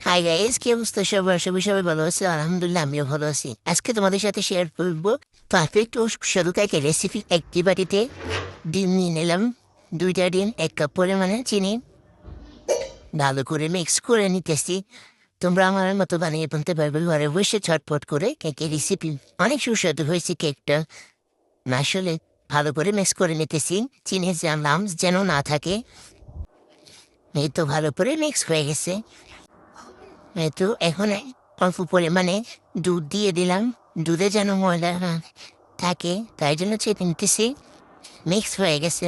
Hi guys, কি অবস্থা সবার? সবাই ভালো আছে? আলহামদুলিল্লাহ, আমিও ভালো আছি। আজকে তোমাদের সাথে শেয়ার করবো পারফেক্ট ও সরকারি রেসিপি। একটি বাটিতে ডিম নিয়ে নিলাম, 2টা ডিম, 1 কাপ পরিমাণে চিনি, ভালো করে মিক্স করে নিতেছি। তোমরা আমার মতো বানিয়ে ফেলতে পারবে ঘরে বসে ঝটপট করে। কেকের রেসিপি অনেক সুস্বাদু হয়েছে কেকটা। আসলে ভালো করে মিক্স করে নিতেছি, চিনির লামস যেন না থাকে। এই তো ভালো করে মিক্স হয়ে গেছে। এই তো এখন অল্প পরিমাণে দুধ দিয়ে দিলাম, দুধে যেন ময়লা না থাকে, তাই জন্য চেপে নিতেছি। মিক্স হয়ে গেছে।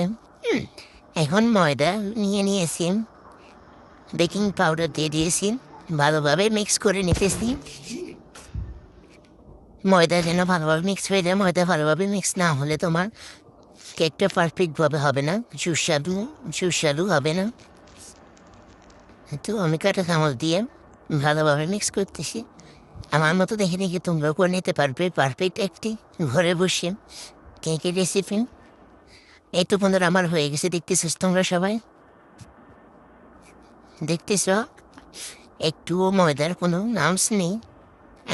এখন ময়দা নিয়ে নিয়েছি, বেকিং পাউডার দিয়ে দিয়েছি, ভালোভাবে মিক্স করে নিতেছি। ময়দা যেন ভালোভাবে মিক্স হয়ে যায়। ময়দা ভালোভাবে মিক্স না হলে তোমার কেকটা পারফেক্টভাবে হবে না, সুস্বাদু সুস্বাদু হবে না। তো আমি কাঁটা চামচ দিয়ে ভালোভাবে মিক্স করতেছি। আমার মতো দেখে দেখে তোমরাও করে নিতে পারবে পারফেক্ট একটি ঘরে বসে কেকের রেসিপি। এই তো বন্ধুরা, আমার হয়ে গেছে। দেখতেছ তোমরা সবাই? দেখতেছ একটুও ময়দার কোনো নামস নেই।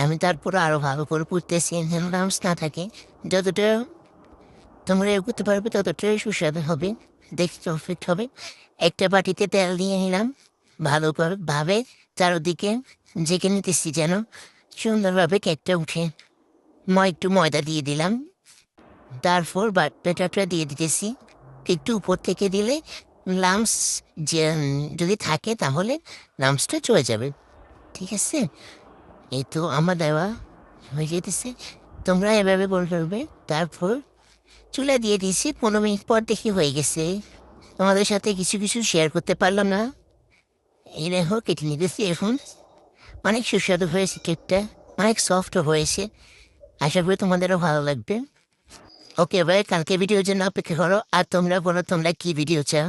আমি তারপর আরও ভালো করে পুড়তেছি যেন নামস না থাকে। যতটা তোমরা এ করতে পারবে ততটাই সুস্বাদু হবে, দেখতে পারফেক্ট হবে। একটা বাটিতে তেল দিয়ে নিলাম, ভালো করে ভাবে চারোদিকে জেঁকে নিতেছি যেন সুন্দরভাবে কেকটা উঠে। একটু ময়দা দিয়ে দিলাম, তারপর ব্যাটারটা দিয়ে দিতেছি। একটু উপর থেকে দিলে লামস যে যদি থাকে তাহলে লামসটা চলে যাবে। ঠিক আছে? এই তো আমার দেওয়া হয়ে যেতেছে। তোমরা এভাবে বলে ফেলবে। তারপর চুলা দিয়ে দিয়েছি, 15 মিনিট পর দেখি হয়ে গেছে। তোমাদের সাথে কিছু কিছু শেয়ার করতে পারলাম না, এই দেখো কেটে নিতেছি এখন। অনেক সুস্বাদু হয়েছে কেকটা, অনেক সফটও হয়েছে। আশা করি তোমাদেরও ভালো লাগবে। ওকে ভাই, কালকে ভিডিওর জন্য অপেক্ষা করো। আর তোমরা বলো তোমরা কি ভিডিও চাও।